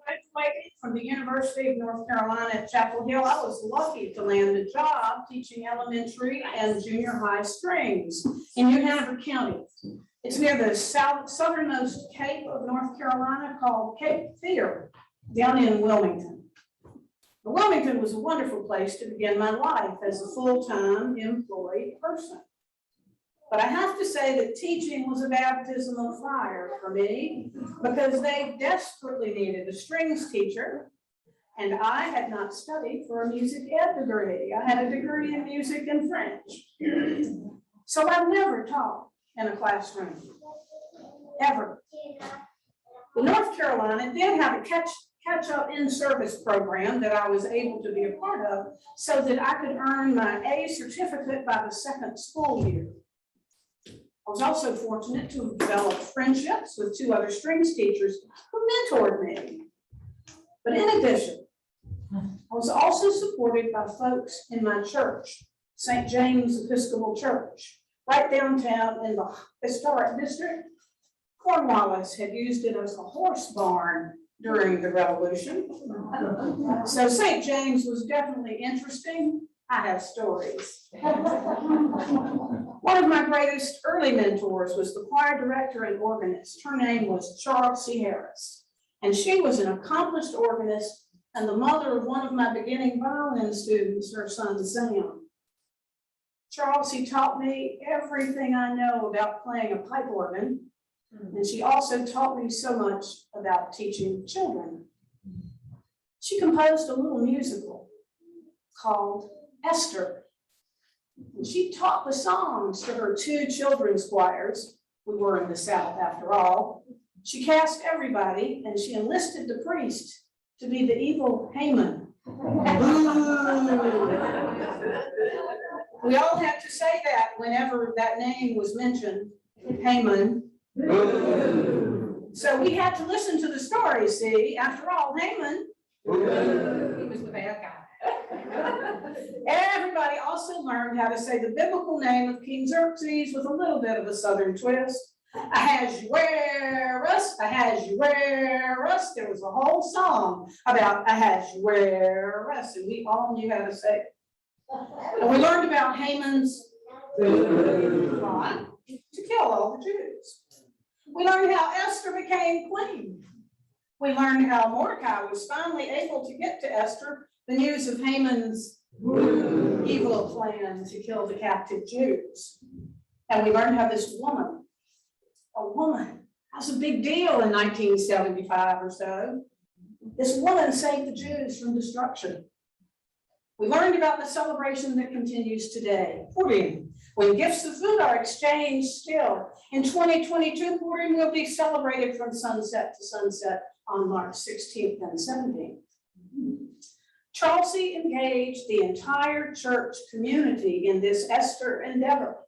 Graduated from the University of North Carolina at Chapel Hill, I was lucky to land a job teaching elementary and junior high strings in New Hanover County. It's near the southernmost cape of North Carolina called Cape Fear, down in Wilmington. Wilmington was a wonderful place to begin my life as a full-time employed person. But I have to say that teaching was a baptism of fire for me because they desperately needed a strings teacher, and I had not studied for a music ed degree. I had a degree in music and French. So I never taught in a classroom, ever. But North Carolina did have a catch-up in-service program that I was able to be a part of so that I could earn my A certificate by the second school year. I was also fortunate to have developed friendships with two other strings teachers who mentored me. But in addition, I was also supported by folks in my church, St. James Episcopal Church, right downtown in the historic district. Cornwallis had used it as a horse barn during the Revolution. So St. James was definitely interesting. I have stories. One of my greatest early mentors was the choir director and organist. Her name was Chelsea Harris, and she was an accomplished organist and the mother of one of my beginning violin students, her son Sam. Chelsea taught me everything I know about playing a pipe organ, and she also taught me so much about teaching children. She composed a little musical called Esther. And she taught the songs to her two children's choirs. We were in the South after all. She cast everybody, and she enlisted the priest to be the evil Haman. We all had to say that whenever that name was mentioned, Haman. So we had to listen to the story, see? After all, Haman, he was the bad guy. Everybody also learned how to say the biblical name of King Xerxes with a little bit of a southern twist. Ahasuerus, Ahasuerus. There was a whole song about Ahasuerus, and we all knew how to say it. And we learned about Haman's plot to kill all the Jews. We learned how Esther became queen. We learned how Mordecai was finally able to get to Esther the news of Haman's evil plan to kill the captive Jews. And we learned how this woman, that's a big deal in 1975 or so. This woman saved the Jews from destruction. We learned about the celebration that continues today, Purim, when gifts of food are exchanged still. In 2022, Purim will be celebrated from sunset to sunset on March 16th and 17th. Chelsea engaged the entire church community in this Esther endeavor.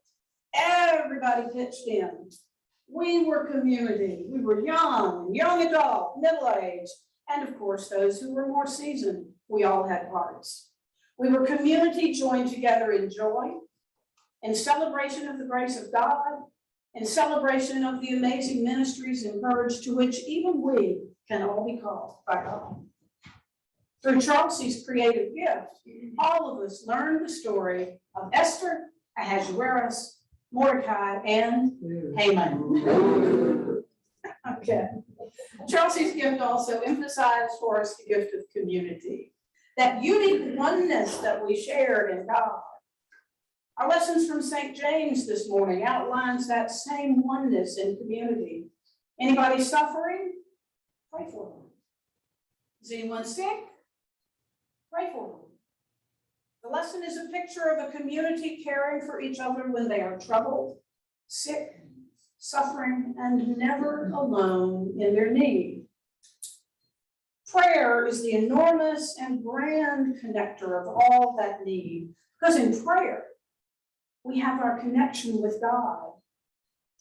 Everybody pitched in. We were community. We were young adult, middle-aged, and of course, those who were more seasoned. We all had parts. We were community joined together in joy, in celebration of the grace of God, in celebration of the amazing ministries and courage to which even we can all be called by God. Through Chelsea's creative gift, all of us learned the story of Esther, Ahasuerus, Mordecai, and Haman. Okay. Chelsea's gift also emphasized for us the gift of community, that unique oneness that we shared in God. Our lessons from St. James this morning outlines that same oneness in community. Anybody suffering? Pray for them. Is anyone sick? Pray for them. The lesson is a picture of a community caring for each other when they are troubled, sick, suffering, and never alone in their need. Prayer is the enormous and grand connector of all that need, because in prayer, we have our connection with God.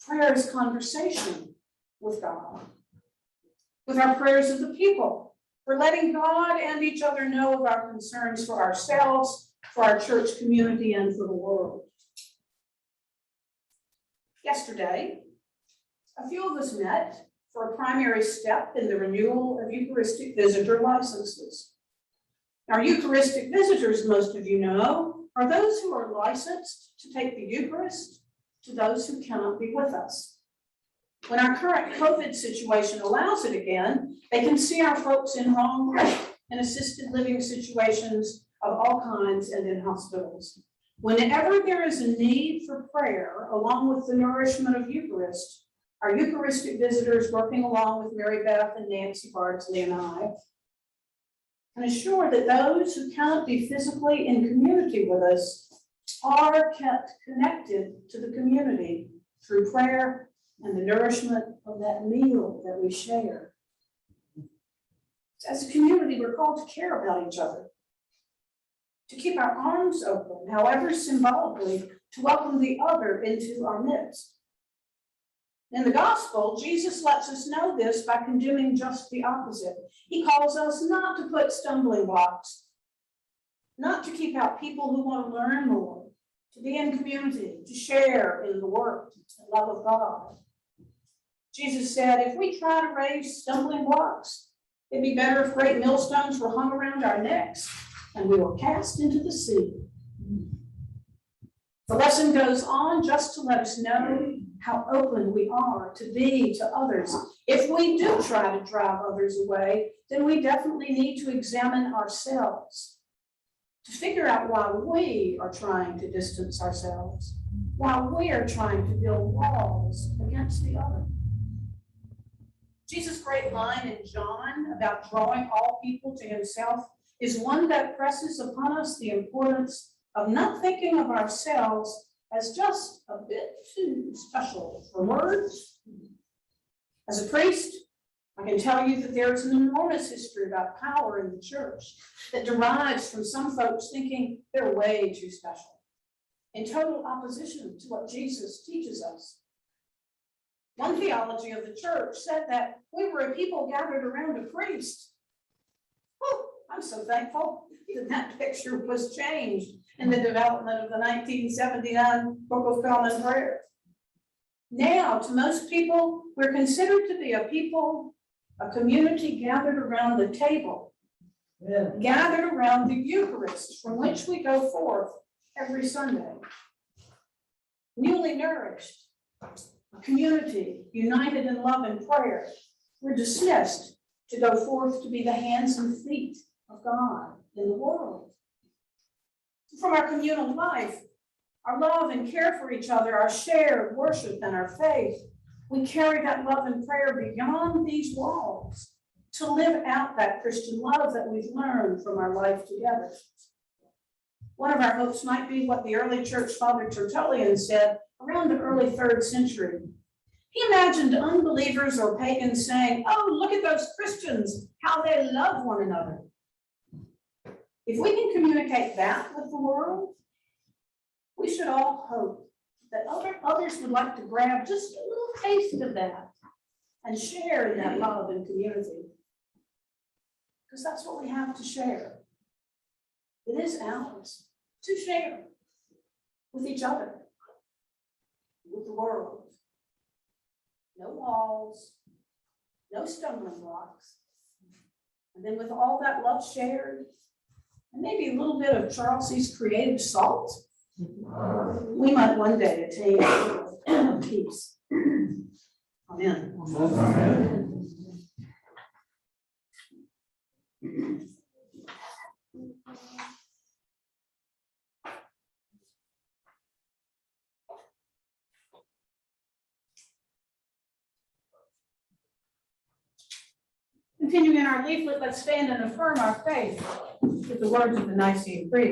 Prayer is conversation with God. With our prayers of the people, we're letting God and each other know of our concerns for ourselves, for our church community, and for the world. Yesterday, a few of us met for a primary step in the renewal of Eucharistic visitor licenses. Our Eucharistic visitors, most of you know, are those who are licensed to take the Eucharist to those who cannot be with us. When our current COVID situation allows it again, they can see our folks in homes and assisted living situations of all kinds and in hospitals. Whenever there is a need for prayer, along with the nourishment of Eucharist, our Eucharistic visitors, working along with Mary Beth and Nancy Bardsley and I, can assure that those who cannot be physically in community with us are kept connected to the community through prayer and the nourishment of that meal that we share. As a community, we're called to care about each other, to keep our arms open, however symbolically, to welcome the other into our midst. In the gospel, Jesus lets us know this by condemning just the opposite. He calls us not to put stumbling blocks, not to keep out people who want to learn more, to be in community, to share in the work and love of God. Jesus said, if we try to raise stumbling blocks, it'd be better if great millstones were hung around our necks and we were cast into the sea. The lesson goes on just to let us know how open we are to be to others. If we do try to drive others away, then we definitely need to examine ourselves to figure out why we are trying to distance ourselves, why we are trying to build walls against the other. Jesus' great line in John about drawing all people to himself is one that presses upon us the importance of not thinking of ourselves as just a bit too special for words. As a priest, I can tell you that there is an enormous history about power in the church that derives from some folks thinking they're way too special, in total opposition to what Jesus teaches us. One theology of the church said that we were a people gathered around a priest. Oh, I'm so thankful that that picture was changed in the development of the 1979 Book of Common Prayer. Now, to most people, we're considered to be a people, a community gathered around the table, gathered around the Eucharist, from which we go forth every Sunday. Newly nourished, a community united in love and prayer, we're dismissed to go forth to be the hands and feet of God in the world. From our communal life, our love and care for each other, our shared worship and our faith, we carry that love and prayer beyond these walls to live out that Christian love that we've learned from our life together. One of our hopes might be what the early church father Tertullian said around the early 3rd century. He imagined unbelievers or pagans saying, oh, look at those Christians, how they love one another. If we can communicate that with the world, we should all hope that others would like to grab just a little taste of that and share in that love and community. Because that's what we have to share. It is ours to share with each other, with the world. No walls, no stumbling blocks. And then with all that love shared, and maybe a little bit of Charles C's creative salt, we might one day attain peace. Amen. Amen. Continuing in our leaflet, let's stand and affirm our faith with the words of the Nicene Creed.